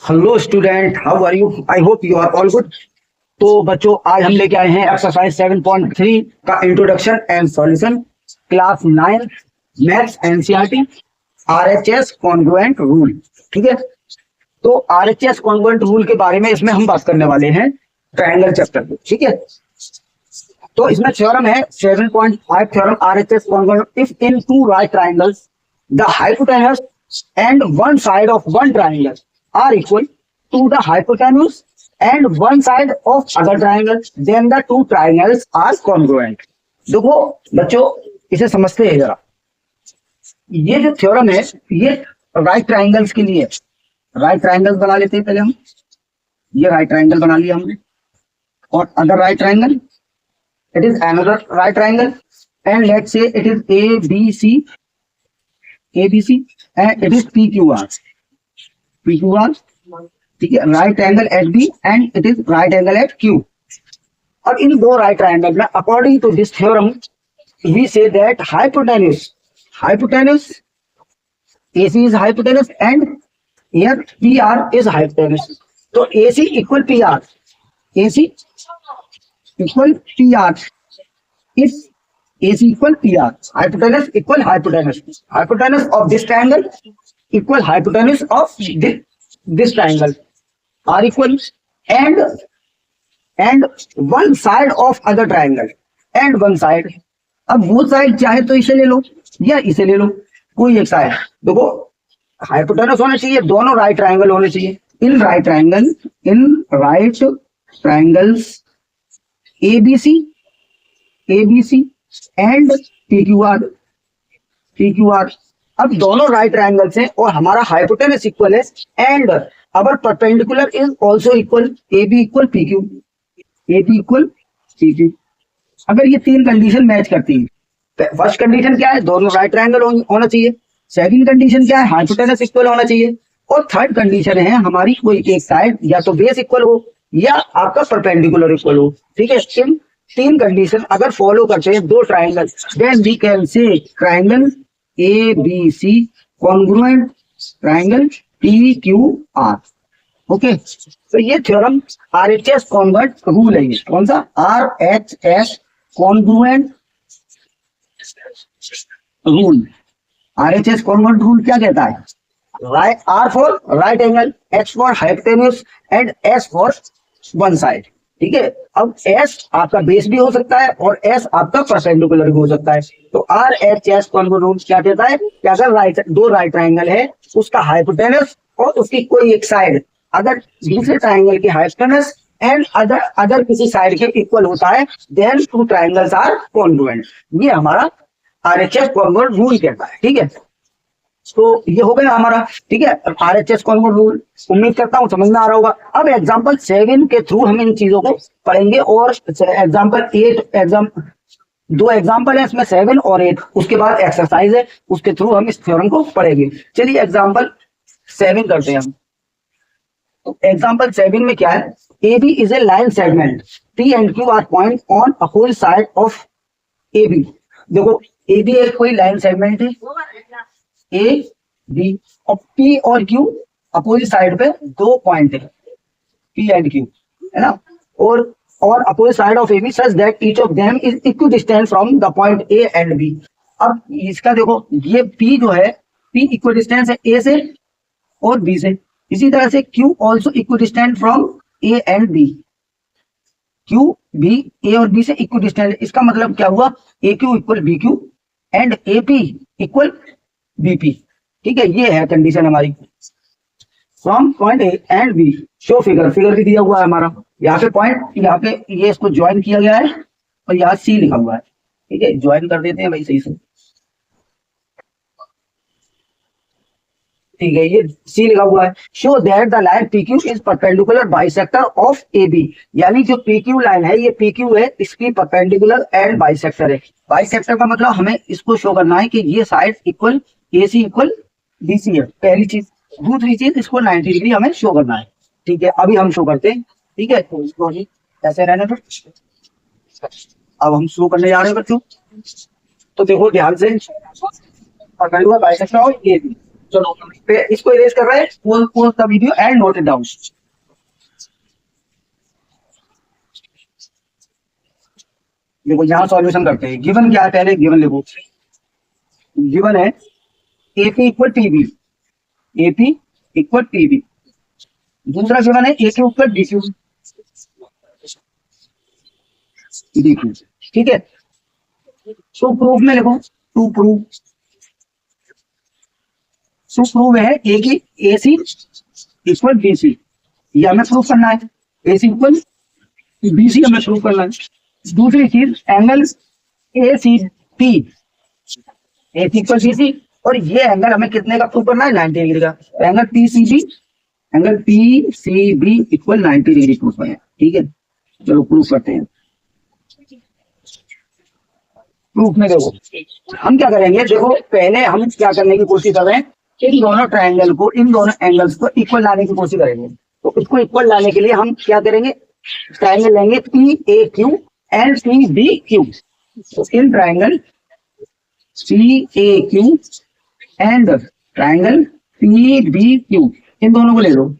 Hello student, how are you? I hope you are all good. तो बच्चों, आज हम लेके आए हैं एक्सरसाइज 7.3 का introduction and solution, class 9 maths NCERT, RHS congruent rule. ठीक है, तो आरएचएस कॉन्ग्रुएंट रूल के बारे में इसमें हम बात करने वाले हैं ट्रायंगल चैप्टर में। ठीक है, तो इसमें थ्योरम है 7.5 theorem RHS congruent if in two right triangles the hypotenuse and one side of one triangle are equal to the hypotenuse and one side of other triangle, then the two triangles are congruent. देखो बच्चों, इसे समझते हैं जरा। ये जो theorem है ये राइट ट्राइंगल्स के लिए। राइट ट्राइंगल्स बना लेते हैं पहले हम। ये राइट ट्राइंगल बना लिया हमने, और other right triangle, it is another right triangle, and let's say it is ABC and it is PQR. ठीक है, right angle at B and it is right angle at Q। और इन दो right triangle में according to this theorem we say that hypotenuse AC is hypotenuse and here PR is hypotenuse। तो AC equal PR, AC equal PR if AC equal PR, hypotenuse equal hypotenuse of this triangle equal hypotenuse of this triangle are equal, and one side of other triangle and one side। अब वो side चाहे तो इसे ले लो या इसे ले लो, कोई एक साइड। देखो हाइपोटेनस होना चाहिए, दोनों राइट ट्राइंगल होने चाहिए। In right triangles ABC and PQR। अब दोनों राइट ट्राइंगल्स हैं और हमारा हाइपोटेनस इक्वल है and our perpendicular is also equal, AB equal PQ। अगर ये तीन कंडीशन मैच करती है, फर्स्ट कंडीशन क्या है? दोनों राइट ट्राइंगल होना चाहिए। सेकंड कंडीशन क्या है? हाइपोटेनस इक्वल होना चाहिए। और थर्ड कंडीशन है हमारी कोई एक साइड या तो बेस इक्वल हो या आपका परपेंडिकुलर इक्वल हो। ठीक है, इन तीन कंडीशन अगर फॉलो करते हैं दो triangle, then we can say triangle ABC congruent triangle PQR। Okay, तो ये थ्योरम आरएचएस कॉन्ग्रुएंट रूल है। ये कौन सा? RHS congruent rule. RHS congruent rule क्या कहता है? R for right angle, H for hypotenuse and S for one side. ठीक है, अब S आपका बेस भी हो सकता है और S आपका परपेंडिकुलर भी हो सकता है। तो RHS कॉन्ग्रुएंट रूल क्या कहता है कि अगर दो राइट ट्राइंगल है, उसका हाइपोटेनस और उसकी कोई एक साइड अगर दूसरे ट्राइंगल की हाइपोटेनस एंड अदर किसी साइड के इक्वल होता है, then two triangles are congruent. ये हमारा RHS कॉन्ग्रुएंट रूल कहता है। ठीक है, तो ये हो गया हमारा। ठीक है, आरएचएस कॉन्ग्रुएंट रूल। उम्मीद करता हूँ समझ में आ रहा होगा। अब एग्जांपल 7 के थ्रू हम इन चीजों को पढ़ेंगे, और एग्जांपल 8 दो एग्जांपल है इसमें, 7 और 8। उसके बाद एक्सरसाइज है, उसके थ्रू हम इस थ्योरम को पढ़ेंगे। चलिए एग्जांपल 7 करते हैं हम। तो एग्जांपल 7 में क्या है? AB is a line segment, P and Q are point on opposite side of AB। देखो AB एक कोई लाइन सेगमेंट है A B, और P और Q अपोजिट साइड पे दो पॉइंट है, P एंड Q, है ना। और opposite side of AB such that each of them is equidistant from the point A and B। अब इसका देखो, ये P जो है, P इक्विडिस्टेंस है A से और B से। इसी तरह से Q also equidistant from A and B। Q भी A और B से इक्विडिस्टेंट। इसका मतलब क्या हुआ? AQ equal BQ and AP equal BP। ठीक है, ये है कंडीशन हमारी। From point A and B show figure भी दिया हुआ है हमारा। यहाँ पे पॉइंट, यहाँ पे ये इसको ज्वाइन किया गया है और यहाँ C लिखा हुआ है। ठीक है, ज्वाइन कर देते हैं भाई सही से। ठीक है, ये C लिखा हुआ है। Show that the line PQ is perpendicular bisector of AB। यानी जो PQ लाइन है, ये PQ है, इसकी परपेंडिकुलर एंड बाइसेक्टर है। बाइसेक्टर का मतलब हमें इसको शो करना है कि ये side equal AC equal BC है, पहली चीज। दूसरी चीज, इसको 90 डिग्री हमें शो करना है। ठीक है, अभी हम शो करते हैं। ठीक है, तो इसको ही ऐसे रहने दो। अब हम शो करने जा रहे हैं बच्चों। तो देखो ध्यान से, परपेंडिकुलर बाइसेक्टर ऑफ AB। चलो इसको इरेज कर रहे हैं, pause the video and note it down. देखो यहाँ सॉल्यूशन करते हैं। गिवन क्या है, पहले गिवन लिखो। गिवन है AP equal TB, AP equal TB. दूसरा गिवन है A Q equal D Q, D Q. ठीक है, तो प्रूफ में लिखो, टू प्रूव, टू प्रूव है ए की ए सी इक्वल बी सी, ये हमें प्रूफ करना है। ए सी इक्वल बी सी हमें प्रूफ करना है। दूसरी चीज angle A C P, A C equal B C, और ये एंगल हमें कितने का प्रूफ करना है, 90 डिग्री का। Angle P C B, angle P C B equal 90 degree proof है। ठीक है, चलो प्रूफ करते हैं। प्रूफ में देखो हम क्या करेंगे, देखो पहले हम क्या करने की कोशिश कर रहे हैं, इन दोनों ट्रायंगल को, इन दोनों एंगल्स को इक्वल लाने की कोशिश करेंगे। तो इसको इक्वल लाने के लिए हम क्या करेंगे, ट्रायंगल लेंगे P A Q and P B Q. तो in triangle P A Q and triangle P B Q, इन दोनों को ले लो।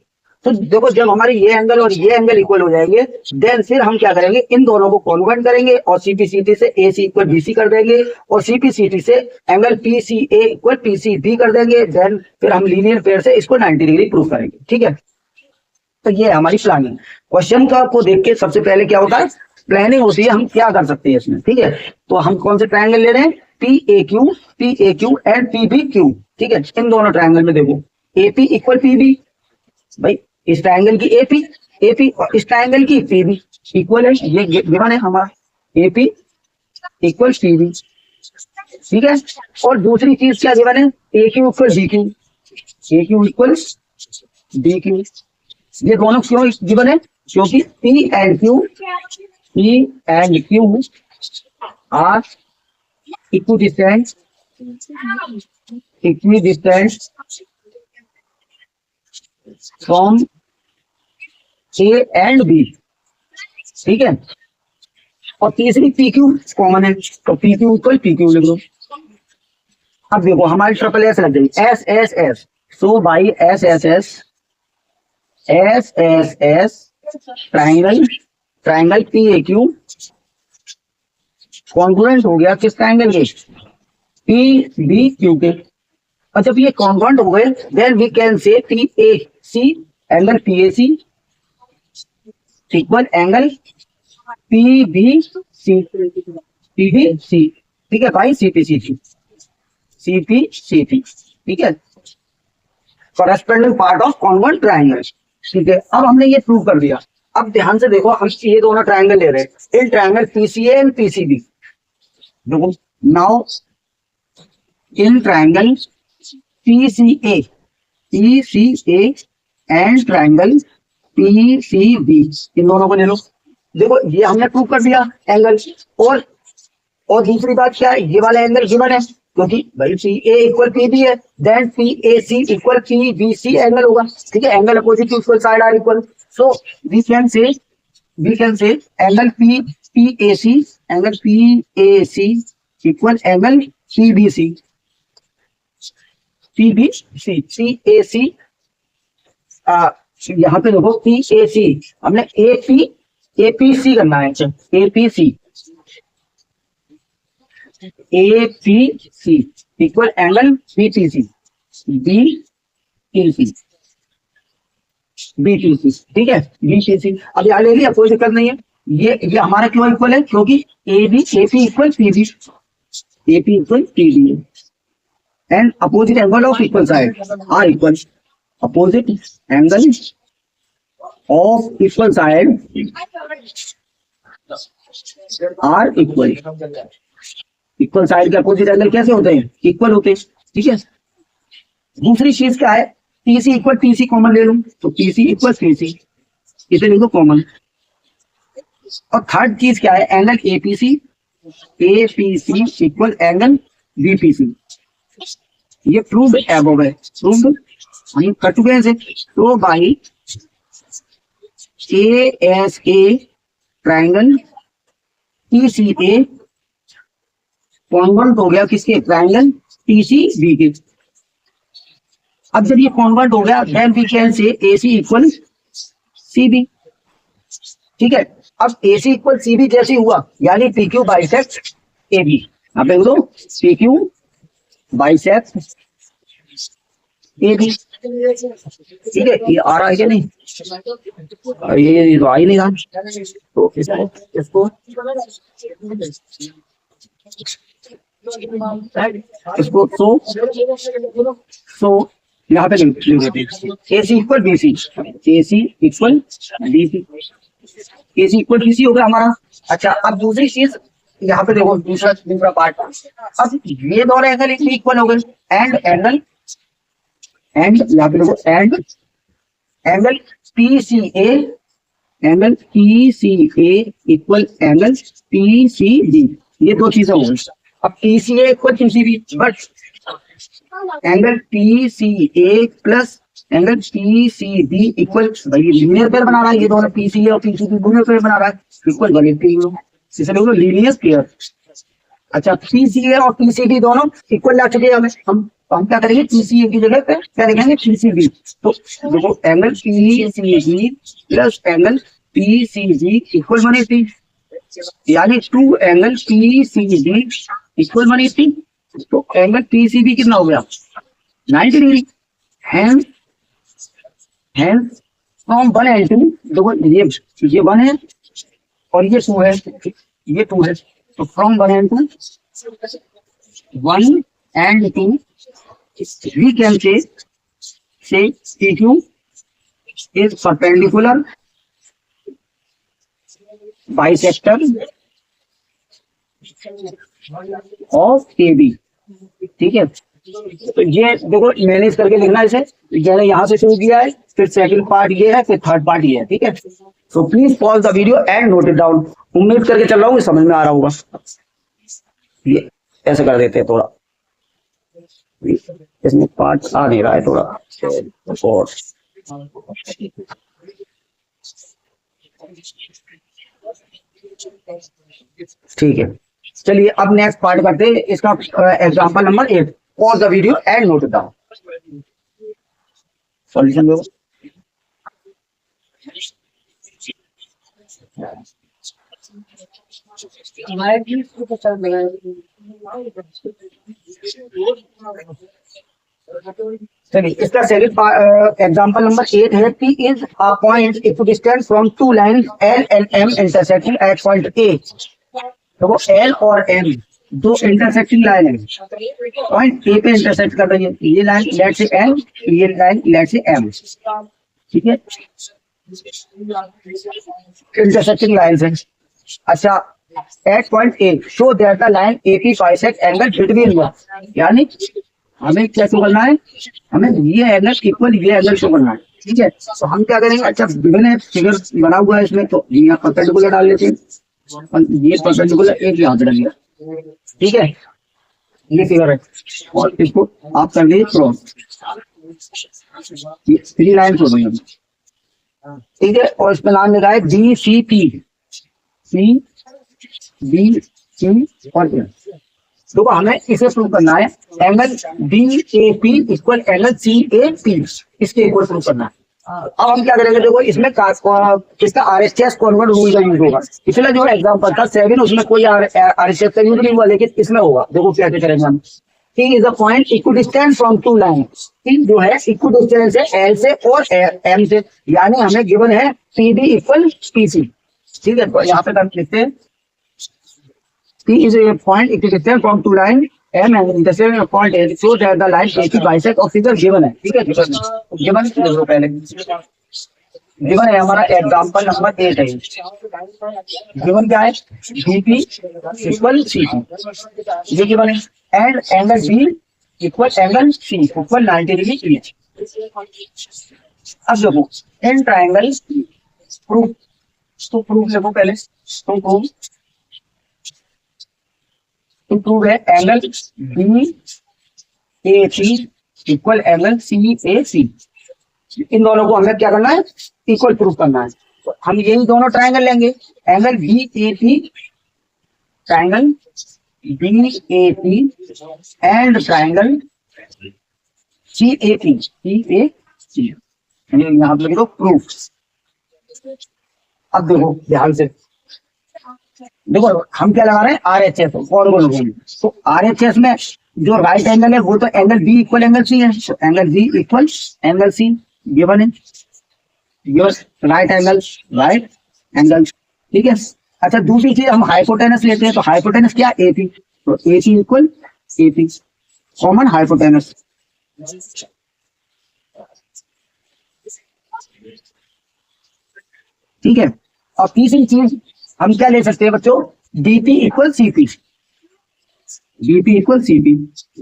तो देखो जब हमारे ये एंगल और ये एंगल इक्वल हो जाएंगे, देन फिर हम क्या करेंगे, इन दोनों को कॉन्वर्ट करेंगे और सीपीसीटी से ए सी इक्वल बी सी कर देंगे, और सीपीसीटी से angle P C A equal P C B कर देंगे। देन फिर हम लीनियर पेयर से इसको 90 डिग्री प्रूव करेंगे। ठीक है, तो ये है हमारी प्लानिंग। क्वेश्चन का को देख के सबसे पहले क्या होता है, प्लानिंग होती है, हम क्या कर सकते हैं इसमें। ठीक है, तो हम कौन से ट्रायंगल ले रहे हैं, P A Q and P B Q. ठीक है, इन दोनों ट्रायंगल में देखो एपी इक्वल पी बी, भाई इस ट्रायंगल की एपी और इस ट्रायंगल की पीबी इक्वल है, ये गिवन है हमारा, एपी इक्वल पीबी। ठीक है, और दूसरी चीज क्या गिवन है, A Q equal D Q, A Q equal D Q. ये दोनों क्यों गिवन है, क्योंकि P and Q are equidistant from A and B. ठीक है, और तीसरी पी क्यू कॉमन है, तो P Q equal P Q लिख दो। अब देखो हमारी ट्रिपल एस लग गई, S S S, so by S S S, S S S triangle P A Q congruent हो गया किस ट्रायंगल के, पी बी क्यू के। और जब ये कॉन्ग्रुएंट हो गए, then we can say P A C, angle P A C equal angle P B C, P B C. ठीक है भाई, सी पी सी थी, सी पी सी थी। ठीक है, corresponding part of congruent triangle. ठीक है, अब हमने ये प्रूव कर दिया। अब ध्यान से देखो, हम ये दोनों ट्रायंगल ले रहे हैं, in triangle PCA and PCB. देखो now in triangle PCA and triangle PCB, इन दोनों को ले लो। देखो ये हमने प्रूव कर दिया एंगल, और दूसरी बात क्या है, ये वाला एंगल गिवन है, क्योंकि भाई C A equal P B है, then P A C equal P B C angle होगा। ठीक है, angle opposite to equal side are equal, so we can say angle P A C, angle P A C equal angle P B C, P B C, C A C. यहाँ पे देखो P A सी, हमने ए P C करना है, A P C, A P C equal angle B T C, B T C, B T C. ठीक है, B T सी। अब यहाँ ले लिया, कोई दिक्कत नहीं है। ये हमारा क्यों इक्वल है, क्योंकि A P equal P B, A P equal P B and opposite angle of equal side are equal, opposite angle of equal side are equal. Equal side के अपोजिट एंगल कैसे होते हैं, इक्वल होते हैं। ठीक है, दूसरी चीज क्या है, टीसी इक्वल टीसी कॉमन ले लूं, तो टीसी इक्वल टीसी, इसे लिख दो कॉमन। और थर्ड चीज क्या है, angle APC equal angle BPC. ये प्रूव्ड अबव है, प्रूव्ड हम कर चुके हैं इसे। तो by A S A triangle TCA convert हो गया किसके, ट्रायंगल टीसीबी के। अब जब ये कॉन्वर्ट हो गया then we can say AC इक्वल CB। ठीक है, अब AC इक्वल CB जैसे हुआ यानी PQ बाइसेक्ट AB। आप देख दो PQ बाइसेक्ट AB। ठीक है, ये आ रहा है क्या नहीं, ये तो आ ही नहीं रहा। तो इसको इसको सो यहाँ पे लिख देते AC equal BC, AC equal BC, AC equal BC हो गया हमारा। अच्छा, अब दूसरी चीज यहाँ पे देखो, दूसरा पार्ट, अब ये दोनों एंगल इक्वल हो गए एंड एंगल यहाँ पे देखो angle PCA, angle PCA equal angle PCB, ये दो चीजें हो गई। अब PCA equal PCB, but angle PCA plus angle PCB equal, भाई लीनियर पेयर बना रहा है, ये दोनों PCA और PCB लीनियर पेयर बना रहा है, इक्वल बने लीनियर पेयर। अच्छा, PCA और PCB दोनों इक्वल लग चुके हैं, हम क्या करेंगे, PCA की जगह पे क्या लिखेंगे, PCB। तो देखो angle PCB plus angle PCB equal 180, यानी 2 एंगल PCB इक्वल 180। तो एंगल PCB कितना हो गया, 90 डिग्री। हैंस फ्रॉम 1 एंड 2, देखो ये 1 है और ये 2 है, ये 2 है, तो from 1 and 2, 1 and 2 we can say PQ is perpendicular bisector of AB। ठीक है, तो ये देखो मैनेज करके लिखना है इसे, मैंने यहाँ से शुरू किया है, फिर सेकंड पार्ट ये है, फिर थर्ड पार्ट ये है। ठीक है, तो please pause the video and note it down. उम्मीद करके चल रहा हूँ समझ में आ रहा होगा। ये ऐसे कर देते हैं, थोड़ा इसमें पार्ट आ नहीं रहा है थोड़ा, और ठीक है, चलिए अब नेक्स्ट पार्ट करते हैं इसका example number 8। Pause the video and note it down. Solution दो। चलिए इसका सेकंड एग्जांपल नंबर 8 है, P is a point equidistant from two lines L and M intersecting at point A। देखो L और M दो इंटरसेक्टिंग लाइन है, point A पे intersect कर रही है, ये लाइन लेट से L, ये लाइन लेट से M। ठीक है, इंटरसेक्टिंग लाइन है। अच्छा, at point A show that the line AP bisect angle between one, यानी हमें क्या शो करना है, हमें ये एंगल इक्वल ये एंगल शो करना है। ठीक है, तो हम क्या करेंगे, अच्छा गिवन है, फिगर बना हुआ है इसमें, तो यहाँ परपेंडिकुलर डाल लेते हैं, ये परपेंडिकुलर एक यहाँ पे डालिए। ठीक है, ये फिगर है और इसको आप कर लीजिए क्रॉस, 3 लाइन हो गई। ठीक है, और इसमें नाम लिखा है DCP, CBC और तो हमें इसे प्रूव करना है, angle DAP equal angle CAP, इसके इक्वल प्रूव करना है। अब हम क्या करेंगे, देखो इसमें किसका RHS कॉन्वर्ट रूल का यूज होगा। पिछला जो एग्जांपल था 7, उसमें कोई RHS का यूज नहीं हुआ, लेकिन इसमें होगा। देखो क्या करेंगे हम, P is a point equidistant from two lines। P जो है इक्विडिस्टेंस है L से और M से, यानी हमें गिवन है PB इक्वल PC। ठीक है, तो यहाँ पे हम लिखते हैं P is a point equidistant from two lines M and intersection of point A so that the line AP bisect of figure given है। ठीक है, गिवन देखो पहले, गिवन है हमारा एग्जांपल नंबर 8 है। गिवन क्या है, BP इक्वल CP, ये गिवन है, and angle B equal angle C equal 90 degree each. अब देखो इन ट्रायंगल प्रूफ, तो प्रूफ देखो पहले, तो प्रूफ है angle BAP equal angle CAC। इन दोनों को हमें क्या करना है, इक्वल प्रूफ करना है। तो हम यही दोनों ट्रायंगल लेंगे, angle BAP, triangle BAP and triangle CAP यहाँ पे लिख दो प्रूफ। अब देखो ध्यान से, देखो हम क्या लगा रहे हैं, RHS कौन कौन होंगे। तो RHS में जो राइट एंगल है वो तो angle B equal angle C है, तो angle B equal angle C given है, राइट एंगल, ठीक है। अच्छा दूसरी चीज हम हाइपोटेनस लेते हैं, तो हाइपोटेनस क्या, AP, तो AP equal AP common hypotenuse, ठीक है। और तीसरी चीज हम क्या ले सकते हैं बच्चों, DP equal CP, DP equal CP,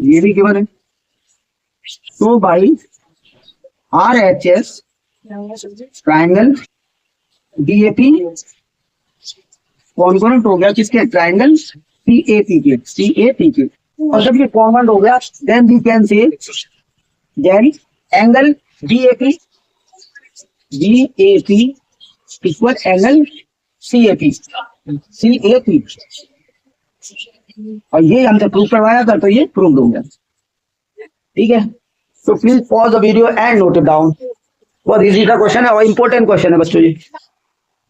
ये भी गिवन है। तो भाई RHS ट्राइंगल DAP कॉन्ग्रुएंट हो गया किसके, ट्राइंगल CAP के। और जब ये कॉन्ग्रुएंट हो गया then we can say then angle DAP equal angle CAP, और ये हमने प्रूव करवाया था, तो ये प्रूव हो गया, ठीक है। तो please pause the video and note it down. बहुत इजी सा क्वेश्चन है और इंपॉर्टेंट क्वेश्चन है बच्चों ये,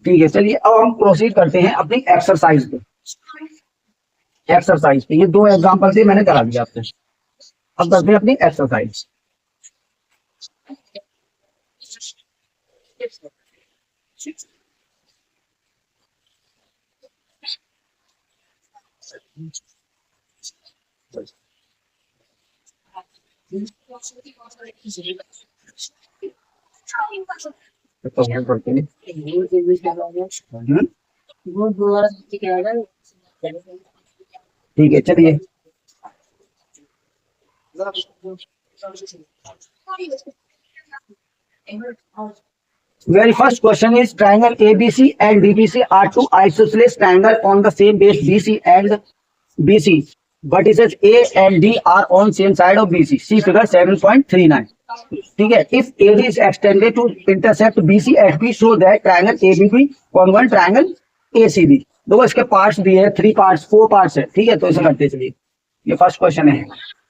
ठीक है। चलिए अब हम प्रोसीड करते हैं अपनी एक्सरसाइज पे। ये 2 एग्जांपल से मैंने करा दिया आपको, अब करते हैं अपनी एक्सरसाइज। ठीक है चलिए, very first question is triangle ABC and DBC are two isosceles triangle on the same base BC and BC, but it says A and D are on same side of BC. See figure 7.39. ठीक है, if AD is extended to intercept BC at P, show that triangle ABB congruent triangle ACB। देखो इसके parts भी है, 3 parts 4 parts है, ठीक है। तो इसे करते चलिए, ये फर्स्ट क्वेश्चन है।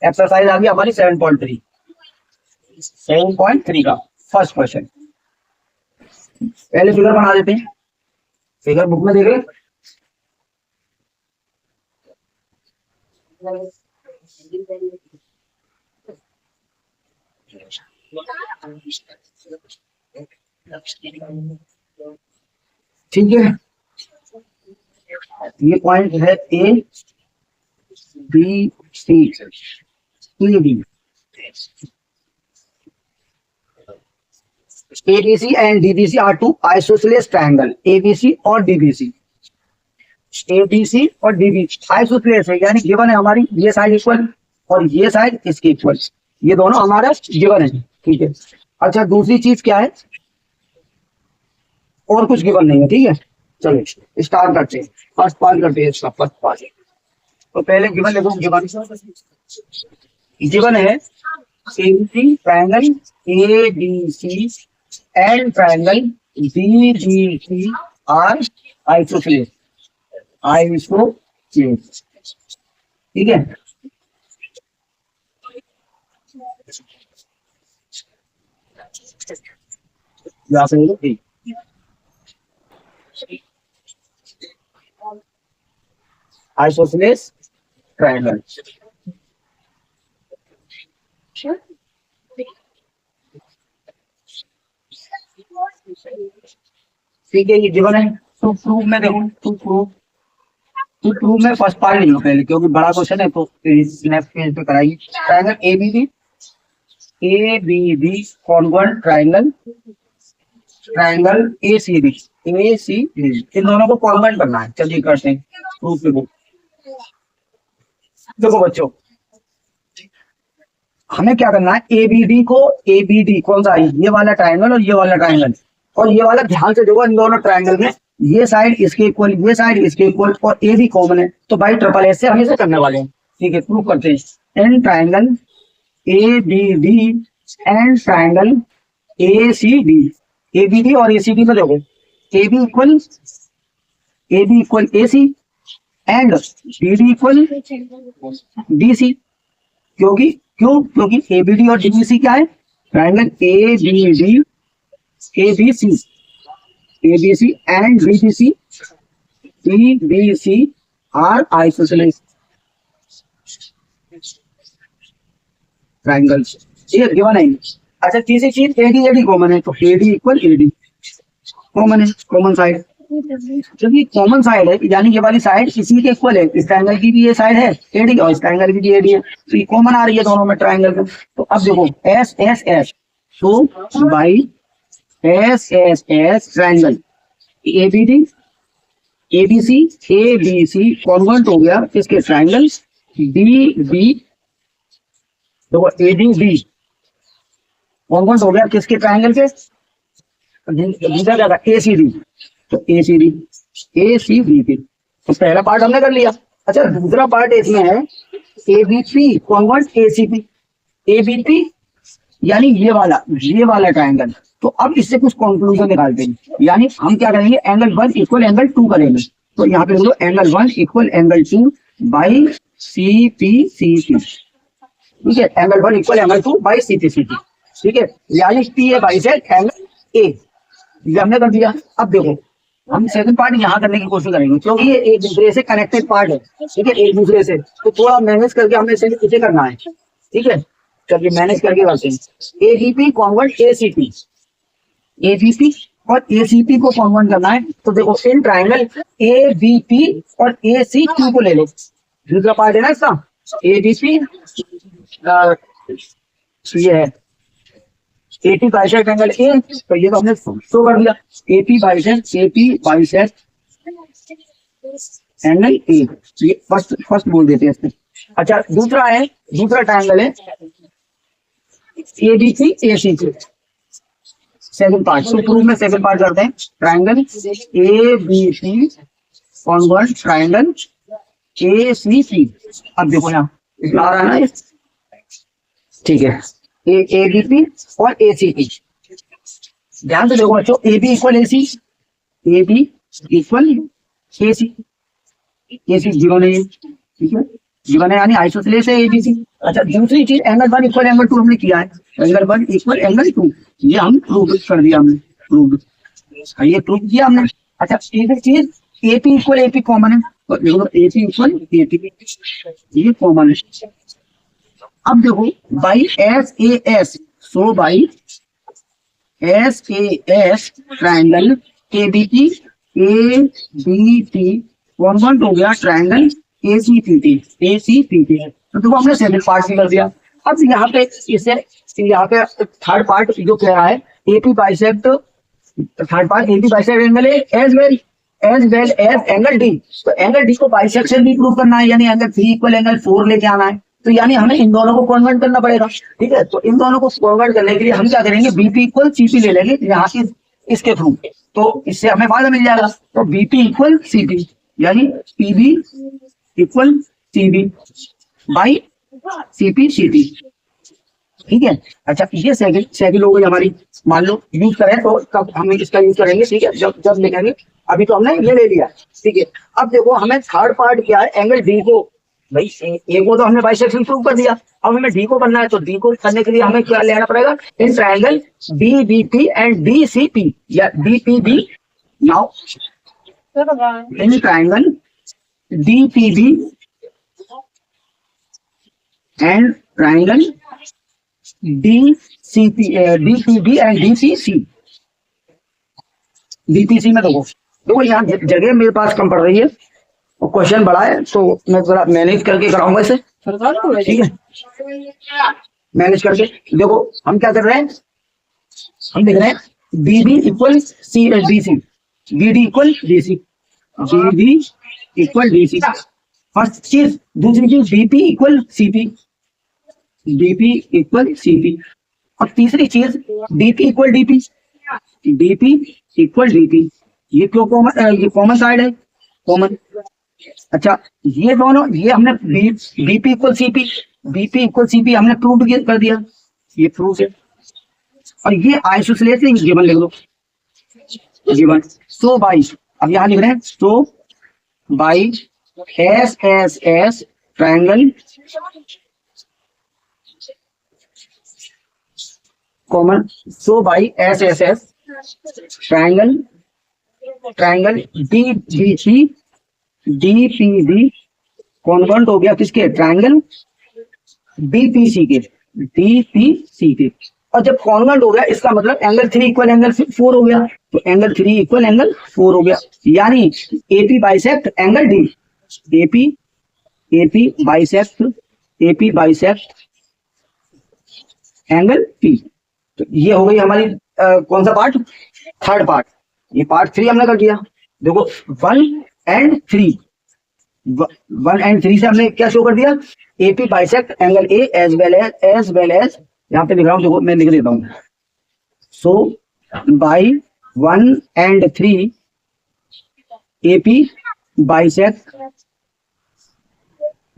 एक्सरसाइज आ गई हमारी 7.3 का फर्स्ट क्वेश्चन। पहले फिगर बना देते हैं, फिगर बुक में देख रहे, ठीक है। ये पॉइंट है ABC and DBC are two isosceles triangle, ABC और DBC। ABC और DBC आइसोसेलेस है, यानी गिवन है हमारी ये साइड इक्वल और ये साइड इसके इक्वल, ये दोनों हमारा गिवन है, ठीक है। अच्छा दूसरी चीज क्या है, और कुछ गिवन नहीं है, ठीक है। चलिए स्टार्ट करते हैं, फर्स्ट पार्ट करते हैं इसका, फर्स्ट पार्ट। तो पहले गिवन देखो, गिवन है ABC triangle ABC and triangle DBC are isosceles, ठीक है। आइसोसेलेस ट्रायंगल, ठीक है। ये गिवन है, तो प्रूफ में देखो, प्रूफ में फर्स्ट पार्ट लिखो पहले, क्योंकि बड़ा क्वेश्चन है तो नेक्स्ट पेज पे कराएंगे। Triangle ABB congruent triangle ACB इन दोनों को कॉन्ग्रुएंट करना है। चलिए करते हैं प्रूफ पे। देखो बच्चों, हमें क्या करना है, ABD कौन सा है, ये वाला ट्रायंगल और ये वाला ट्रायंगल, और ये वाला ध्यान से देखो, इन दोनों ट्रायंगल में ये साइड इसके इक्वल, ये साइड इसके इक्वल, और ए भी कॉमन है, तो भाई ट्रिपल एस से हम इसे करने वाले हैं, ठीक है। प्रूव करते हैं, an triangle ABD and triangle ABD और ACD में देखो, AB equal AC and BD equal DC, क्यों? क्योंकि एबीडी और डीबीसी क्या है? Triangle ABD, ABC, ABC and BDC, BDC are isosceles triangles, ये गिवन है। अच्छा तीसरी चीज एडी, एडी कॉमन है, तो एडी इक्वल एडी कॉमन है, कॉमन साइड। जब ये कॉमन साइड है यानी ये वाली साइड इसी के इक्वल है, इस ट्रायंगल की भी ये साइड है एडी और इस ट्रायंगल की भी एडी है, तो ये कॉमन आ रही है दोनों में ट्रायंगल में। तो अब देखो S S S, so by S S S triangle ABD, ABC, ABC convert हो गया इसके ट्रायंगल डी बी, देखो एडी बी कॉन्वर्ट हो गया किसके ट्रायंगल के, दूसरा क्या था एसीडी, तो एसीडी, एसीबी, तो पहला पार्ट हमने कर लिया। अच्छा दूसरा पार्ट इसमें है एबीपी कॉन्वर्ट एसीपी, एबीपी यानी ये वाला ट्रायंगल। तो अब इससे कुछ कंक्लूजन निकालते हैं, यानी हम क्या करेंगे एंगल 1 इक्वल एंगल 2 करेंगे। तो यहाँ पे बोलो angle 1 equal angle 2 by C P C C, ठीक है, angle 1 equal angle 2 by C P C C, ठीक है, यानी P A bisects angle A, ये हमने कर दिया। अब देखो हम सेकंड पार्ट यहाँ करने की कोशिश करेंगे क्योंकि ये एक दूसरे से कनेक्टेड पार्ट है, ठीक है, एक दूसरे से, तो थोड़ा मैनेज करके हमें इसे करना है, ठीक है, चलिए मैनेज करके करते हैं। एबीपी कॉन्वर्ट एसीपी, एबीपी और एसीपी को कॉन्वर्ट करना है, तो देखो इन ट्रायंगल एबीपी और एसीक्यू को ले लो, दूसरा पार्ट है ना इसका एबीपी, ये है एपी बाइसेक्ट एंगल ए, तो ये तो हमने शो कर दिया एपी बाइसेक्ट एंगल ए, ये फर्स्ट बोल देते हैं इसमें। अच्छा दूसरा ट्रायंगल है एबीसी एसीसी, सेकंड पार्ट, तो प्रूफ में सेकंड पार्ट करते हैं triangle ABC convert triangle ACC. अब देखो यहाँ आ रहा है ना ये, ठीक है, एबीपी और एसीपी, ध्यान से देखो बच्चों, AB equal AC, AB equal AC, AC given है, ठीक है, जीवन है यानी आइसोसेलेस है एबीसी। अच्छा दूसरी चीज एंगल 1 इक्वल एंगल 2 हमने किया है, एंगल 1 इक्वल एंगल 2, ये हम प्रूव कर दिया, हमने प्रूव, ये प्रूव किया हमने। अच्छा तीसरी चीज एपी इक्वल एपी कॉमन है, तो देखो एपी इक्वल एपी, ये कॉमन है। अब देखो by S A S, so by S A S triangle ABP, ABP convert हो गया ट्रायंगल एसीपीटी, एसीपीटी, तो देखो हमने सेकंड पार्ट भी कर दिया। अब यहाँ पे इसे यहाँ पे थर्ड पार्ट जो कह है AP bisect, third part AP bisect angle है as well as angle D, तो एंगल डी को बाइसेक्शन भी प्रूव करना है, यानी एंगल 3 इक्वल एंगल 4 लेके आना है, तो यानी हमें इन दोनों को कन्वर्ट करना पड़ेगा, ठीक है, तो इन दोनों को कन्वर्ट करने के लिए हम क्या करेंगे बीपी इक्वल सीपी ले लेंगे यहाँ की इसके थ्रू, तो इससे हमें फायदा मिल जाएगा। तो बीपी इक्वल सीपी यानी PB equal CB by CP CP, ठीक है। अच्छा ये सेकंड हो गई हमारी, मान लो यूज करें तो कब हम इसका यूज करेंगे, ठीक है, जब लिखेंगे, अभी तो हमने ये ले लिया, ठीक है। अब देखो हमें थर्ड पार्ट क्या है, एंगल डी को, भाई ए को तो हमने बाइसेक्शन प्रूव कर दिया, अब हमें डी को करना है, तो डी को करने के लिए हमें क्या लेना पड़ेगा, in triangle DBP and DCP या DPB, now in triangle DPB and triangle DCP, DPB and DCC, DPC में देखो यहाँ जगह मेरे पास कम पड़ रही है और क्वेश्चन बड़ा है, तो मैं थोड़ा मैनेज करके कराऊंगा इसे, ठीक है, मैनेज करके। देखो हम क्या कर रहे हैं, हम देख रहे हैं BB equal C DC, BD equal DC, BD equal DC, first चीज। दूसरी चीज BP equal CP, DP equal CP, और तीसरी चीज DP equal DP, DP equal DP, ये क्यों कॉमन, ये कॉमन साइड है, कॉमन। अच्छा ये दोनों, ये हमने BP equal CP, BP equal CP हमने प्रूव कर दिया, ये प्रूव है, और ये आइसोसेलेस गिवन लिख लो, गिवन, सो बाई, अब यहाँ लिख रहे हैं so by S S S triangle common, so by S S S triangle triangle D B C D P B congruent हो गया किसके, ट्राइंगल बीपीसी के, डीपीसी के। और जब कॉन्वेंट हो गया इसका मतलब एंगल 3 इक्वल एंगल 4 हो गया, तो एंगल 3 इक्वल एंगल 4 हो गया, यानी AP bisect angle D, AP AP bisect angle P. तो ये हो गई हमारी कौन सा पार्ट, थर्ड पार्ट। ये पार्ट 3 हमने कर दिया। देखो 1 एंड 3 से हमने क्या शो कर दिया, AP bisect angle A as well as यहाँ पे लिख रहा हूँ, देखो मैं लिख देता हूँ, so by 1 and 3 AP bisect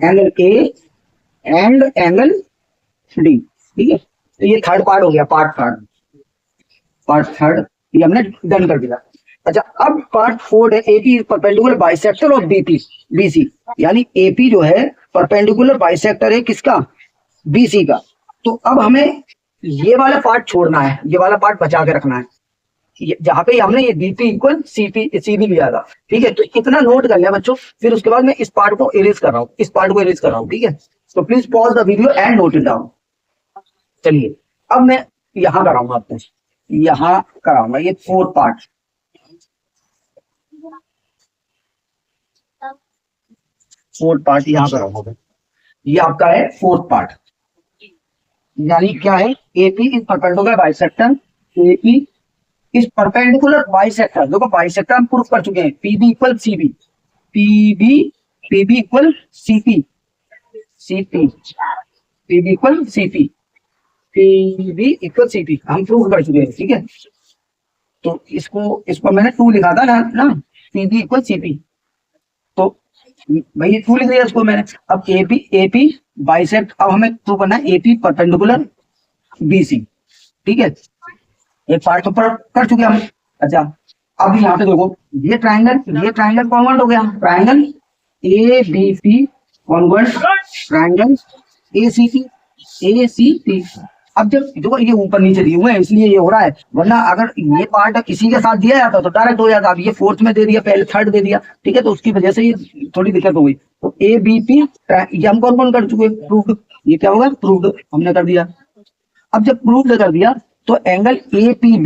angle A and angle D. ठीक है, तो ये थर्ड पार्ट हो गया, पार्ट थर्ड ये हमने डन कर दिया। अच्छा, अब पार्ट 4 है AP perpendicular bisector of BP BC, यानी एपी जो है परपेंडिकुलर बाइसेक्टर है किसका, बीसी का। तो अब हमें ये वाला पार्ट छोड़ना है, ये वाला पार्ट बचा के रखना है, जहां पे हमने ये बीपी इक्वल सीबी लिया था। ठीक है, तो इतना नोट कर लिया बच्चों, फिर उसके बाद मैं इस पार्ट को इरेज कर रहा हूँ, ठीक है। तो please pause the video and note it down. चलिए अब मैं यहाँ कराऊंगा, आपको यहाँ कराऊंगा ये फोर्थ पार्ट, यहाँ कराऊंगा। ये आपका है फोर्थ पार्ट, यानी क्या है, AP is perpendicular bisector, AP is perpendicular bisector. देखो बाइसेक्टर हम प्रूफ कर चुके हैं, PB equal CB, PB equal CP, PB equal CP, PB equal CP हम प्रूफ कर चुके हैं। ठीक है, तो इसको मैंने 2 लिखा था ना पीबी इक्वल सीपी, तो भाई ये 2 लिख दिया इसको मैंने। अब एपी बाइसेक्ट, अब हमें प्रूव करना है एपी परपेंडिकुलर बीसी। ठीक है, एक पार्ट तो कर चुके हम। अच्छा, अब यहाँ पे देखो ये ट्राइंगल कॉन्वेंट हो गया, triangle A B P congruent, triangle A C P. अब जब देखो ये ऊपर नीचे दिए हुए हैं इसलिए ये हो रहा है, वरना अगर ये पार्ट इसी के साथ दिया जाता तो डायरेक्ट हो जाता। अब ये फोर्थ में दे दिया, पहले थर्ड दे दिया। ठीक है, तो उसकी वजह से ये थोड़ी दिक्कत हो गई। तो ए बी पी ये हम कौन कर चुके, प्रूव्ड। ये क्या होगा, प्रूव्ड हमने कर दिया। अब जब प्रूव्ड कर दिया तो angle A P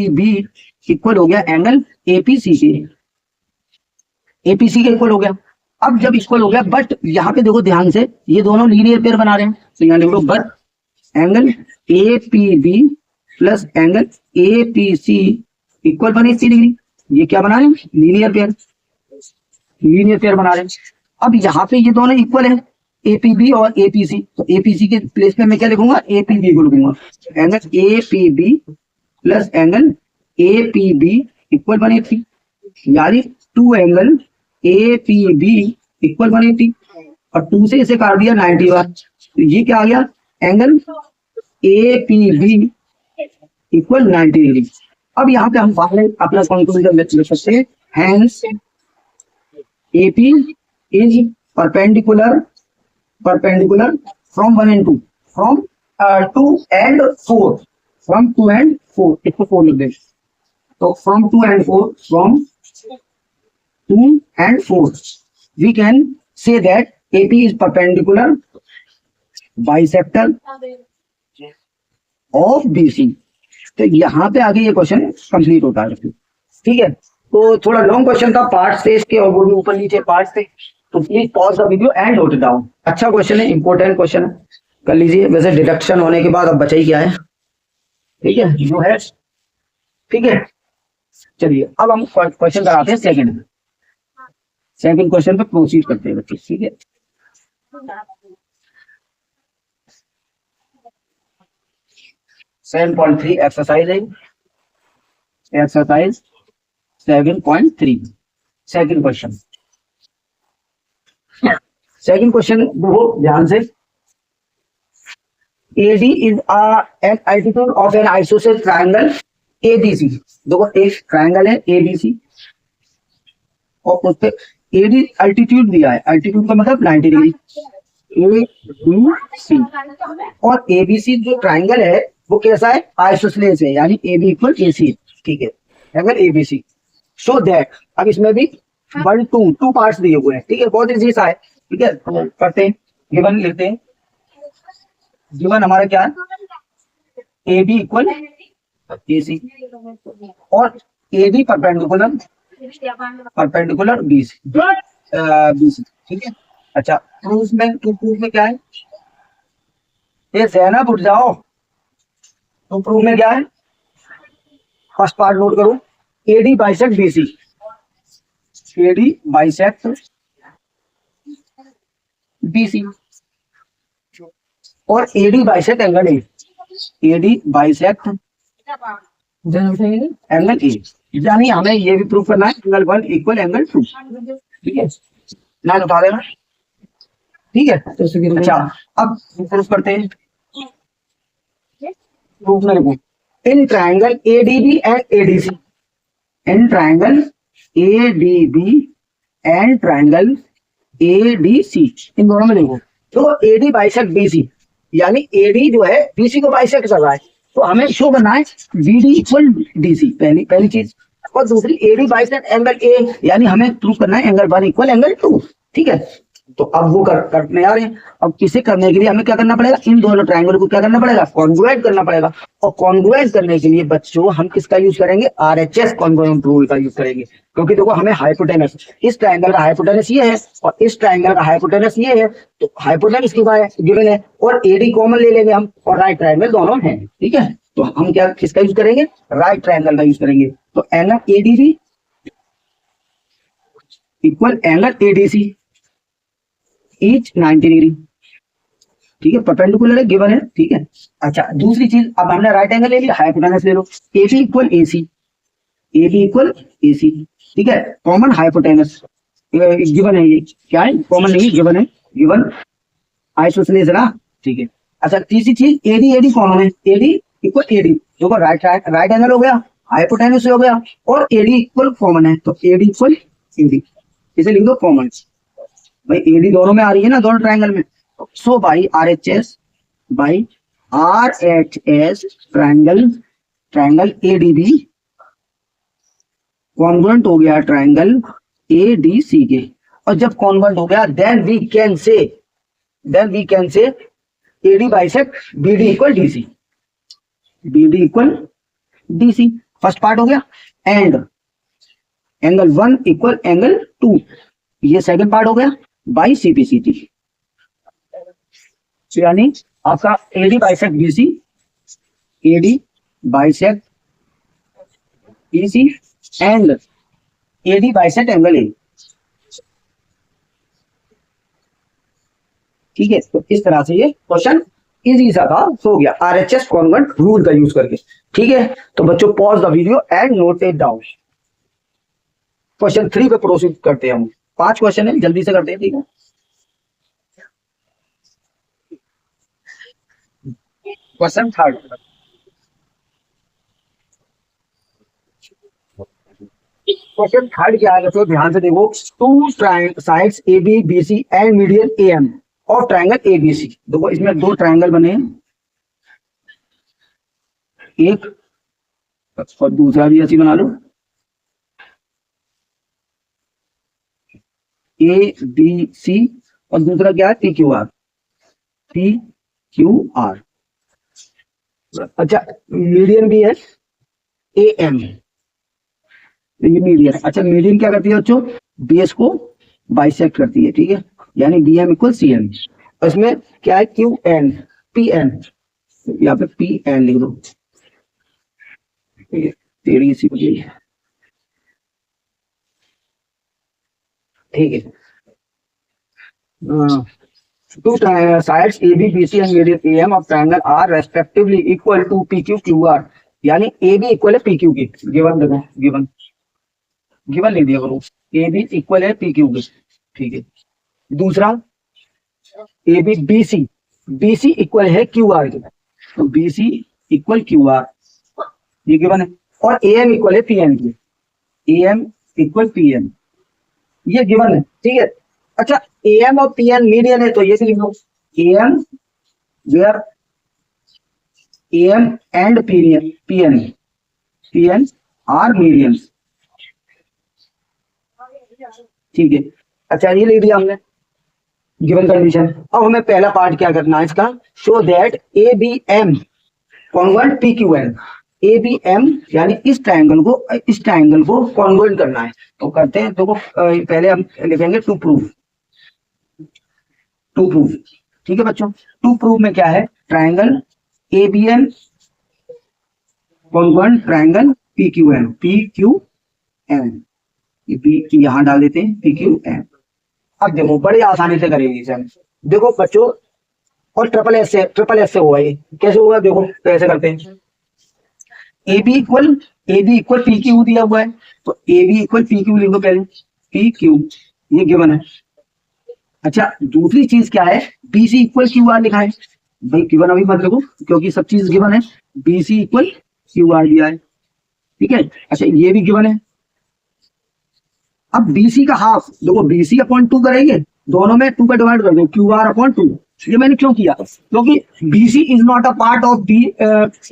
B equal हो गया एंगल एपीसी के इक्वल हो गया। अब जब इक्वल हो गया, बट यहाँ पे देखो ध्यान से, ये दोनों लीनियर पेयर बना रहे हैं, तो यहाँ लिख लो but angle A P B plus angle A P C equal 180 degree. ये क्या बना रहे हैं, लीनियर पेयर बना रहे हैं। अब यहाँ पे ये दोनों इक्वल है, एपीबी और एपीसी, तो एपीसी के प्लेस पे मैं क्या लिखूंगा, एपीबी को लिखूंगा, angle APB plus angle APB equal 180, यानी 2 एंगल एपीबी इक्वल 180, और 2 से इसे काट दिया 90 बार, तो ये क्या आ गया, एंगल एपीबी इक्वल 90 डिग्री। अब यहाँ पे हम अपना कंक्लूजन लिख सकते हैं, hence AP is perpendicular from 1 and 2, from 2 and 4, from 2 and 4, इसको 4 लिख दें, तो from 2 and 4 we can say that AP is perpendicular bisector of BC। तो यहाँ पे आगे ये क्वेश्चन कंप्लीट होता है। ठीक है, तो थोड़ा लॉन्ग क्वेश्चन था, पार्ट्स थे इसके, और वो भी ऊपर नीचे पार्ट्स थे, तो please pause the video and note it down. अच्छा क्वेश्चन है, इंपॉर्टेंट क्वेश्चन है, कर लीजिए। वैसे डिडक्शन होने के बाद अब बचा ही क्या है, ठीक है, जो है। ठीक है, चलिए अब हम क्वेश्चन कराते हैं सेकंड क्वेश्चन पे प्रोसीड करते हैं बच्चे। ठीक है, सेवन पॉइंट 3 एक्सरसाइज है, exercise 7.3 second question. Second question देखो ध्यान से, AD is an altitude of an isosceles triangle ABC। देखो एक ट्रायंगल है ABC और उस पे AD अल्टीट्यूड दिया है, अल्टीट्यूड का मतलब 90 डिग्री। ABC। और ABC जो ट्राइंगल है वो कैसा है, आइसोसेलेस है, यानी AB इक्वल AC। ठीक है, ट्राइंगल ABC। सो दैट, अब इसमें भी टू पार्ट्स दिए हुए हैं। ठीक है, बहुत इजी सा है। ठीक है, तो करते हैं, गिवन लेते हैं। गिवन हमारा क्या है, AB इक्वल AC और AB परपेंडिकुलर BC। BC। ठीक है। अच्छा, प्रूफ में क्या है, ये जहना उठ जाओ, तो प्रूफ में क्या है, फर्स्ट पार्ट नोट करो, AD bisect BC। AD bisect BC और AD bisect angle A। AD bisect angle A, यानी हमें ये भी प्रूफ करना है एंगल 1 इक्वल एंगल 2। ठीक है, लाइन उठा देना। ठीक है, अच्छा अब प्रूफ करते हैं। प्रूफ में लिखो, in triangle ADB and ADC, in triangle ADB and triangle ADC, इन दोनों में देखो, तो AD बाइसेक्ट BC, यानी AD जो है BC को बाइसेक्ट कर रहा है, तो हमें शो करना है BD इक्वल DC, पहली चीज। और दूसरी AD बाइसेक्ट एंगल A, यानी हमें प्रूव करना है एंगल 1 इक्वल एंगल 2। ठीक है, तो अब वो करने आ रहे हैं। अब इसे करने के लिए हमें क्या करना पड़ेगा, इन दोनों ट्राइंगल को क्या करना पड़ेगा, कॉन्ग्रुएंट करना पड़ेगा। और कॉन्ग्रुएंट करने के लिए बच्चों हम किसका यूज करेंगे, RHS कॉन्ग्रुएंट रूल का यूज करेंगे। क्योंकि देखो हमें हाइपोटेनस, इस ट्राइंगल का हाइपोटेनस ये है और इस ट्राइंगल का हाइपोटेनस ये है, तो हाइपोटेनस गिवन है और AD कॉमन ले लेंगे हम, और राइट ट्राइंगल दोनों है। ठीक है, तो हम क्या किसका यूज करेंगे, राइट ट्राइंगल का यूज करेंगे। तो angle ADB equal angle ADC each 90 degree. ठीक है, परपेंडिकुलर है, गिवन है। ठीक है, अच्छा दूसरी चीज, अब हमने राइट एंगल ले लिया, हाइपोटेनस ले लो, AB equal AC, AB equal AC। ठीक है, कॉमन हाइपोटेनस गिवन है, ये क्या है, कॉमन नहीं गिवन है, गिवन आइसोसेलेस है ना। ठीक है, अच्छा तीसरी चीज, AD कॉमन है, AD इक्वल AD, देखो राइट एंगल हो गया, हाइपोटेनस हो गया और AD इक्वल कॉमन है, तो AD इक्वल AD, इसे लिख दो कॉमन। भाई AD दोनों में आ रही है ना, दोनों ट्राइंगल में। So by RHS triangle ADB congruent हो गया ट्राइंगल ADC के। और जब कॉन्ग्रुएंट हो गया, then we can say AD bisect BD equal DC, BD equal DC, first part हो गया। एंड एंगल 1 इक्वल एंगल 2, ये सेकंड पार्ट हो गया, बाई CPCT। यानी आपका AD bisect BC, AD bisect BC and AD bisect angle A। ठीक है, तो इस तरह से ये क्वेश्चन इजी सा था, हो गया RHS कॉन्ग्रुएंट रूल का यूज करके। ठीक है, तो बच्चों pause the video and note it down. Question 3 पे प्रोसीड करते हैं हम, 5 क्वेश्चन है, जल्दी से करते हैं। ठीक है, क्वेश्चन 3। क्वेश्चन 3 क्या है, तो ध्यान से देखो, to sides AB BC and median AM of triangle ABC। देखो इसमें दो ट्राइंगल बने हैं, एक और दूसरा भी ऐसी बना लो, ABC और दूसरा क्या है, PQR। अच्छा मीडियन भी है AM, ये मीडियन। अच्छा मीडियन क्या करती है बच्चों, बेस को बाइसेक्ट करती है। ठीक है, यानी BM इक्वल CM। इसमें क्या है, QN PN, यहाँ पे PN लिख दो, टेढ़ी सी बनी है। ठीक है, two sides AB BC and median AM of triangle are respectively equal to PQ QR, यानी AB इक्वल है PQ की। गिवन देखो, गिवन लिख दिया करो, AB इक्वल है PQ की। ठीक है, दूसरा AB BC इक्वल है QR की, तो BC इक्वल QR, ये गिवन है। और AM इक्वल है PN की, AM इक्वल PN, ये गिवन है। ठीक है, अच्छा AM और PN मीडियन है तो ये भी लिख लो, AM where AM and PN are median. ठीक है, अच्छा ये लिख दिया हमने गिवन कंडीशन। अब हमें पहला पार्ट क्या करना है इसका, show that ABM congruent PQN। ABM यानी इस ट्रायंगल को कॉन्ग्रुएंट करना है, तो करते हैं। तो पहले हम लिखेंगे टू प्रूफ। ठीक है बच्चों, टू प्रूफ में क्या है, triangle ABM congruent triangle PQN यहां डाल देते हैं PQN। अब देखो बड़े आसानी से करेंगे इसे हम। देखो बच्चों, और ट्रिपल एस से हुआ ये, कैसे होगा देखो कैसे करते हैं। AB इक्वल PQ दिया हुआ है, तो AB इक्वल PQ लिखो पहले, PQ ये गिवन है। अच्छा दूसरी चीज क्या है, BC इक्वल QR लिखा है भाई, गिवन अभी मत लिखो क्योंकि सब चीज गिवन है। BC इक्वल QR दिया है, ठीक है। अच्छा ये भी गिवन है। अब BC का हाफ देखो, BC अपॉन 2 करेंगे, दोनों में 2 का डिवाइड कर दो, QR अपॉन 2। ये मैंने क्यों किया, क्योंकि BC is not a part of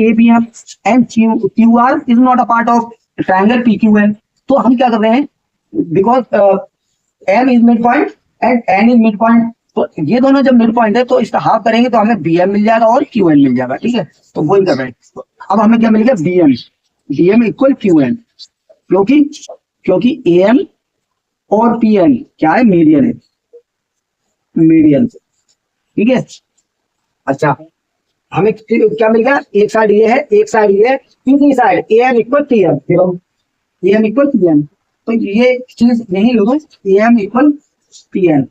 ABM and QR is not a part of triangle PQN। तो हम क्या कर रहे हैं, because M is mid point and N is mid point, तो ये दोनों जब मिड पॉइंट है तो इसका हाफ करेंगे तो हमें BM मिल जाएगा और QN मिल जाएगा, ठीक है। तो वही कर रहे हैं। अब हमें क्या मिल गया, BM इक्वल QN, क्योंकि AM और PN क्या है, मीडियन, ठीक है। अच्छा हमें क्या मिल गया, एक साइड ये है एक साइड ये है, तीसरी साइड AM इक्वल PN, तो ये चीज नहीं लो, AM इक्वल PN।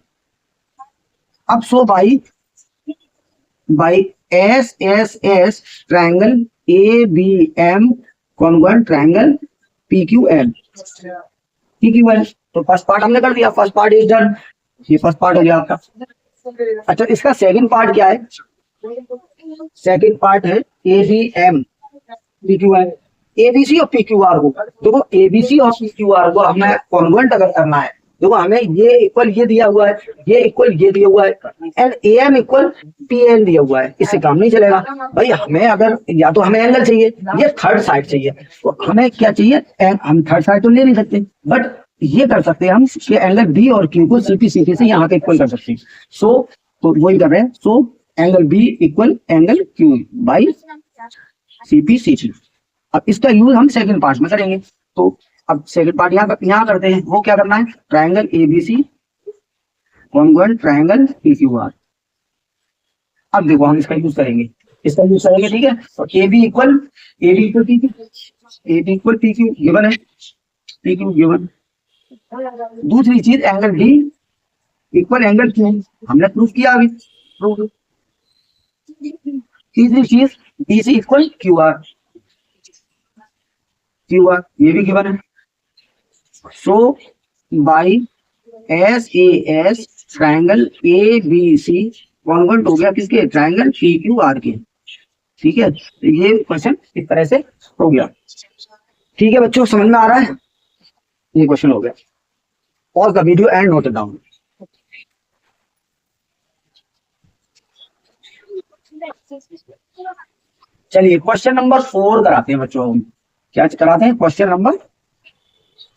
अब so by SSS triangle ABM congruent triangle PQN। तो फर्स्ट पार्ट हमने कर दिया, फर्स्ट पार्ट इज डन, ये फर्स्ट पार्ट हो गया आपका। अच्छा इसका सेकंड पार्ट क्या है, सेकंड पार्ट है ABM PQN। ABC और PQR को देखो, ABC और PQR को हमें कॉन्ग्रुएंट अगर करना है, देखो हमें ये इक्वल ये दिया हुआ है, ये इक्वल ये दिया हुआ है, एंड AM इक्वल PN दिया हुआ है, इससे काम नहीं चलेगा भाई। हमें अगर या तो हमें एंगल चाहिए, ये थर्ड साइड चाहिए, तो हमें क्या चाहिए, हम थर्ड साइड तो ले नहीं सकते, बट ये कर सकते हैं हम कि एंगल B और Q को CP से यहाँ पे इक्वल कर सकते हैं। तो वही कर रहे हैं, so angle B equal angle Q by CP। अब इसका यूज हम सेकंड पार्ट में करेंगे। तो अब सेकंड पार्ट यहाँ करते हैं, वो क्या करना है, triangle ABC congruent triangle PQR। अब देखो हम इसका यूज करेंगे, ठीक है। तो AB इक्वल PQ गिवन है, PQ गिवन। दूसरी चीज angle D equal angle Q, हमने प्रूफ किया अभी, तीसरी चीज BC इक्वल QR ये भी गिवन है। So by SAS triangle ABC congruent हो गया किसके, ट्रायंगल PQR के, ठीक है। तो ये क्वेश्चन इस तरह से हो गया, ठीक है बच्चों, समझ में आ रहा है, ये क्वेश्चन हो गया। Pause the video and note it down. चलिए क्वेश्चन नंबर 4 कराते हैं बच्चों, क्या कराते हैं, क्वेश्चन नंबर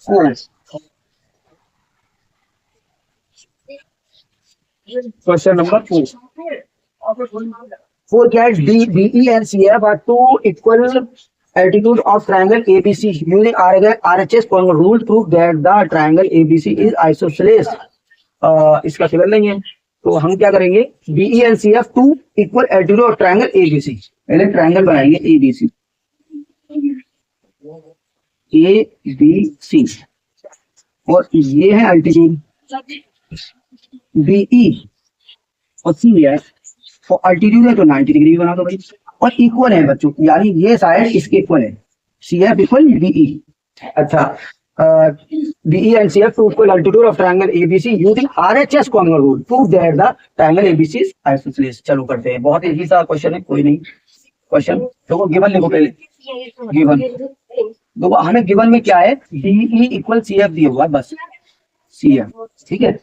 4। क्वेश्चन नंबर 4 क्या है, DE and CF are two equal altitude of triangle ABC using RHS rule prove that the triangle ABC is isosceles। इसका फिगर नहीं है, तो हम क्या करेंगे, DE and CF two equal altitude of triangle ABC। पहले ट्रायंगल बनाएंगे ABC और ये है एल्टीट्यूड BE और CF, और अल्टीट्यूड है तो 90 डिग्री बना दो भाई, और इक्वल है बच्चों, यानी ये साइड इसके इक्वल है, CF इक्वल BE। अच्छा BE and CF to equal altitude of triangle ABC using RHS common rule prove that the triangle ABC is isosceles। चलो करते हैं, बहुत इजी सा क्वेश्चन है, कोई नहीं। क्वेश्चन देखो, गिवन लिखो पहले, गिवन देखो हमें गिवन में क्या है, DE इक्वल CF दिया हुआ है, बस CF, ठीक है।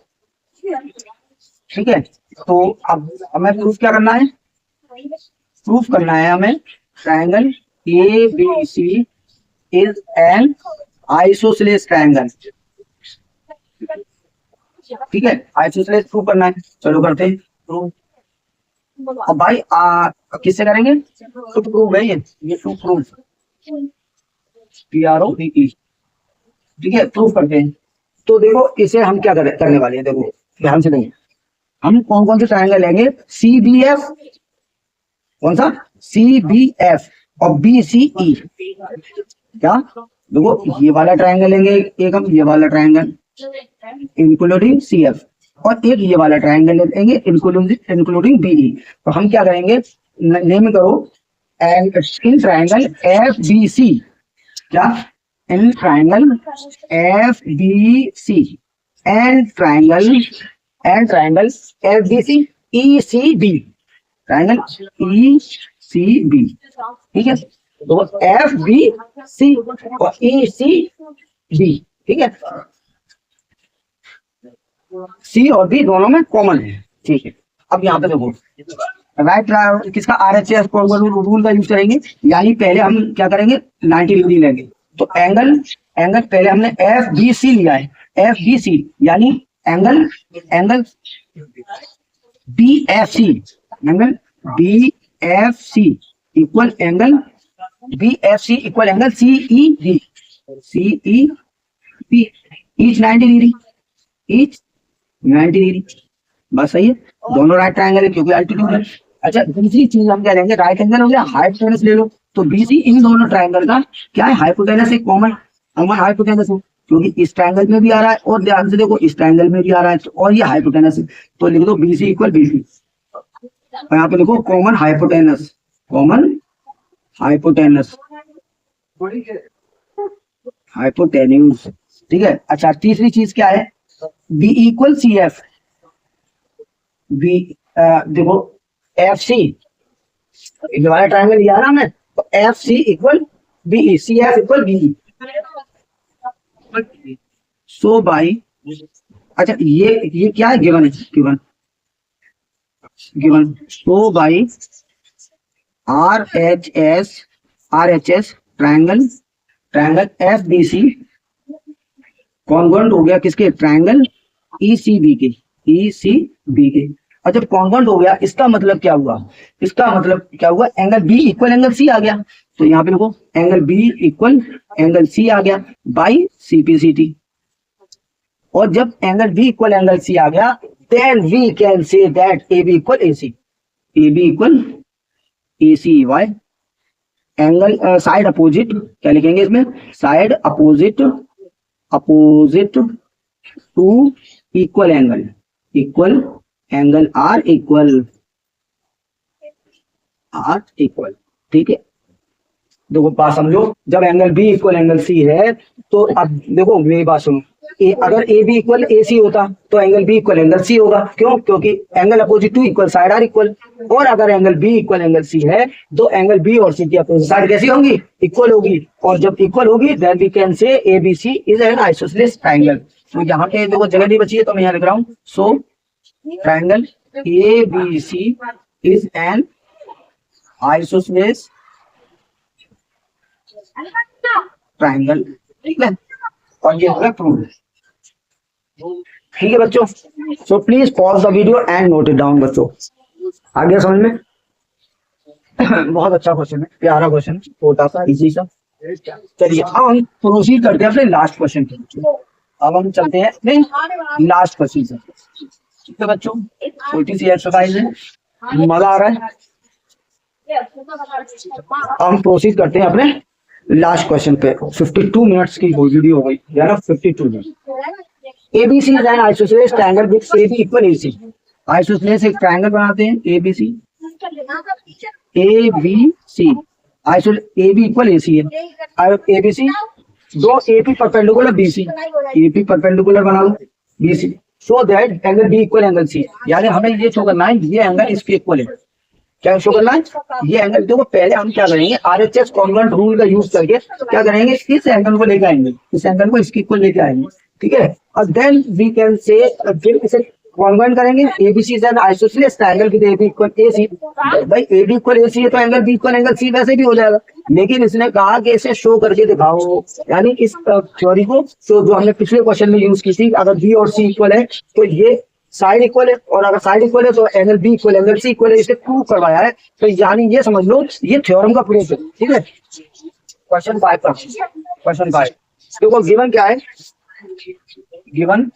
ठीक है, तो अब हमें प्रूफ क्या करना है, प्रूफ करना है हमें triangle A B C is an isosceles triangle. ठीक है, आइसोसेलेस प्रूफ करना है, चलो करते हैं प्रूफ। अब भाई किससे करेंगे, टू प्रूफ है ये टू प्रूफ, PROVE। ठीक है, प्रूफ करते हैं। तो देखो इसे हम क्या करने वाले हैं, देखो ध्यान से नहीं, हम कौन कौन से ट्रायंगल लेंगे, CBF, कौन सा CBF और BCE। क्या, देखो ये वाला ट्रायंगल लेंगे एक हम, ये वाला ट्रायंगल इंक्लूडिंग CF, और एक ये वाला ट्रायंगल लेंगे इंक्लूडिंग BE। तो हम क्या करेंगे, नेम करो एंड इन ट्रायंगल FBC, क्या, in triangle FBC and triangle FBC ECB, triangle ECB। ठीक है, तो FBC और ECB। ठीक है, C और B दोनों में कॉमन है। ठीक है, अब यहाँ पे देखो राइट किसका RHS रूल का यूज करेंगे, यानी पहले हम क्या करेंगे 90 डिग्री लेंगे। तो एंगल पहले हमने FBC लिया है, FBC यानी angle BFC, angle BFC equal angle BFC equal angle CEB, each 90 degree, each 90 degree, बस सही है, दोनों राइट ट्रायंगल है क्योंकि अल्टीट्यूड है। अच्छा, दूसरी चीज हम क्या लेंगे, राइट एंगल हो गया, हाइपोटेनस ले लो। तो BC इन दोनों ट्रायंगल का क्या है, हाइपोटेनस एक कॉमन हाइपोटेनस है, क्योंकि इस ट्रायंगल में भी आ रहा है और ध्यान से देखो इस ट्रायंगल में भी आ रहा है, और ये हाइपोटेनस है। तो लिख दो BC इक्वल BC, और यहाँ पे देखो कॉमन हाइपोटेन्यूज। ठीक है, अच्छा तीसरी चीज क्या है, B इक्वल CF, देखो FC वाला ट्रायंगल लिया ना हमने, तो FC equal BE, CF equal BE। So by, अच्छा ये क्या है, गिवन है, given so by RHS triangle FBC congruent हो गया किसके, ट्रायंगल ECB के। और जब कॉन्ग्रुएंट हो गया इसका मतलब क्या हुआ, angle B equal angle C आ गया। तो यहाँ पे देखो angle B equal angle C आ गया बाई CPCT, और जब angle B equal angle C आ गया then we can say that AB equal AC, why angle side opposite, क्या लिखेंगे इसमें, side opposite to equal angle R equal. ठीक है, देखो बात समझो, जब angle B equal angle C है, तो अब देखो मेरी बात सुनो, अगर AB इक्वल AC होता तो angle B equal angle C होगा, क्यों, क्योंकि angle opposite to equal side R equal. और अगर angle B equal angle C है तो एंगल B और C की अपोजिट साइड कैसी होंगी, इक्वल होगी, और जब इक्वल होगी then we can say ABC is an isosceles triangle. तो यहाँ पे देखो जगह नहीं बची है तो मैं यहाँ लिख रहा हूँ, so triangle ABC is an isosceles triangle. ठीक है, और ये होगा प्रूफ। ठीक है बच्चों, so please pause the video and note it down बच्चों, आ गया समझ में। बहुत अच्छा क्वेश्चन है, प्यारा क्वेश्चन, छोटा सा इजी सा। चलिए अब हम प्रोसीड करते हैं अपने लास्ट क्वेश्चन पे। अब हम चलते हैं अपने लास्ट क्वेश्चन से। ठीक है बच्चों, छोटी सी एक्सरसाइज है, मजा आ रहा है। हम प्रोसीड करते हैं अपने लास्ट क्वेश्चन पे। 52 मिनट्स की वीडियो हो गई यार, 52 minute. ABC is an isosceles triangle with AB equal AC। Isosceles एक ट्रायंगल बनाते हैं ABC AB इक्वल AC है। ABC दो AP perpendicular BC, AP perpendicular बना लो BC, so that angle B equal angle C। यानी हमें ये शो करना है ये एंगल इसके इक्वल है, क्या शो करना है, ये एंगल। देखो पहले हम क्या करेंगे, RHS कॉन्ग्रुएंट रूल का यूज करके क्या करेंगे, इस एंगल को लेके आएंगे, इस एंगल को इसके इक्वल लेके आएंगे। ठीक है, और देन वी कैन से, फिर इसे कॉन्वेंट करेंगे ABC is an isosceles triangle with AB equal AC. भाई एबी इक्वल एसी है तो angle B equal angle C वैसे भी हो जाएगा, लेकिन इसने कहा कि इसे शो करके दिखाओ, यानी इस थ्योरी को जो हमने पिछले क्वेश्चन में यूज की थी, अगर बी और सी इक्वल है तो ये साइड इक्वल है, और अगर साइड इक्वल है तो angle B equal angle C equal है, इसे प्रूव करवाया है। तो यानी ये समझ लो ये थ्योरम का प्रूफ है, ठीक है। क्वेश्चन 5 का क्वेश्चन 5 देखो, गिवन क्या है, given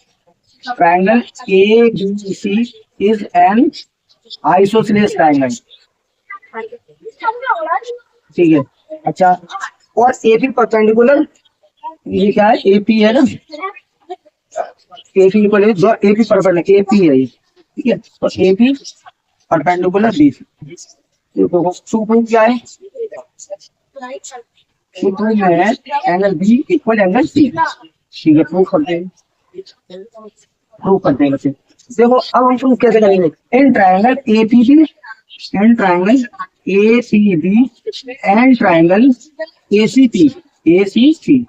triangle ABC is an isosceles triangle, ठीक है। अच्छा, और AP परपेंडिकुलर, ये क्या है, AP है ना, AP इक्वल है, जो AP परपेंडिकुलर AP है ये, ठीक है। और AP परपेंडिकुलर BC, देखो प्रूफ क्या है, प्रूफ है angle B equal angle C, ठीक है। प्रूफ करते हैं, प्रूव करते हैं बच्चे। देखो अब हम प्रूव कैसे करेंगे, in triangle APB, in triangle APB and triangle ACP, ACP.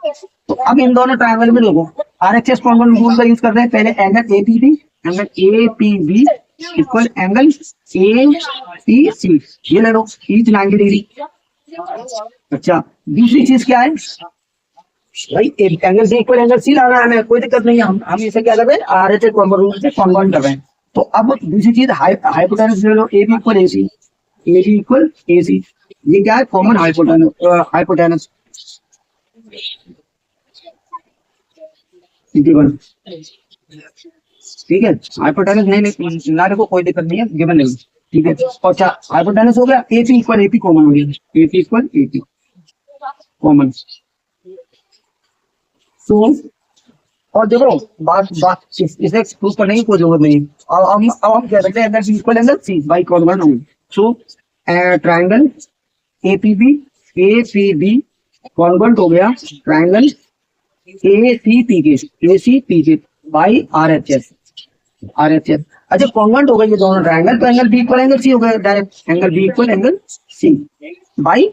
तो अब इन दोनों ट्रायंगल में देखो आरएचएस कॉन्वेंट रूल का यूज कर रहे हैं। पहले angle APB, angle APB equal angle ACC, ये ले लो, ईच 90 डिग्री। अच्छा, दूसरी चीज क्या है भाई, angle C equal angle C लाना है हमें, कोई दिक्कत नहीं है, हम इसे क्या कर रहे हैं, आरएचएस कॉन्वेंट रूल से कन्वर्ट कर रहे हैं। तो अब दूसरी चीज हाइपोटेनस ले लो, A B equal A C, A B equal A C, ये क्या है, कॉमन हाइपोटेनस, ठीक है। हाइपोटेनस नहीं ना देखो, कोई दिक्कत नहीं है, गिवन नहीं, ठीक है। अच्छा, हाइपोटेनस हो गया, ए P equal A P common हो गया, ए P equal A P common. तो और देखो बात इसे प्रूफ करने की कोई जरूरत नहीं। अब हम कह सकते हैं angle B equal angle C by congruent rule. So triangle APB congruent हो गया ट्रायंगल एसीपी के बाई आरएचएस। अच्छा, कॉन्वेंट हो गए ये दोनों ट्रायंगल, तो angle B equal angle C हो गया direct, angle B equal angle C by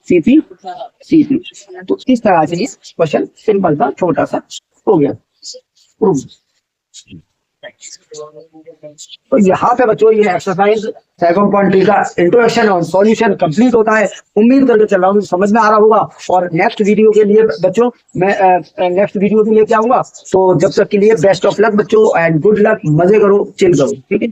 CP. तो इस तरह से क्वेश्चन सिंपल था, छोटा सा हो गया। तो यहाँ पे बच्चों ये एक्सरसाइज 7.3 का इंट्रोडक्शन और सॉल्यूशन कंप्लीट होता है। उम्मीद करके चल रहा हूँ समझ में आ रहा होगा, और नेक्स्ट वीडियो के लिए बच्चों मैं नेक्स्ट वीडियो भी लेके आऊंगा। तो जब तक के लिए बेस्ट ऑफ लक बच्चों, एंड गुड लक, मजे करो, चिल करो, ठीक है।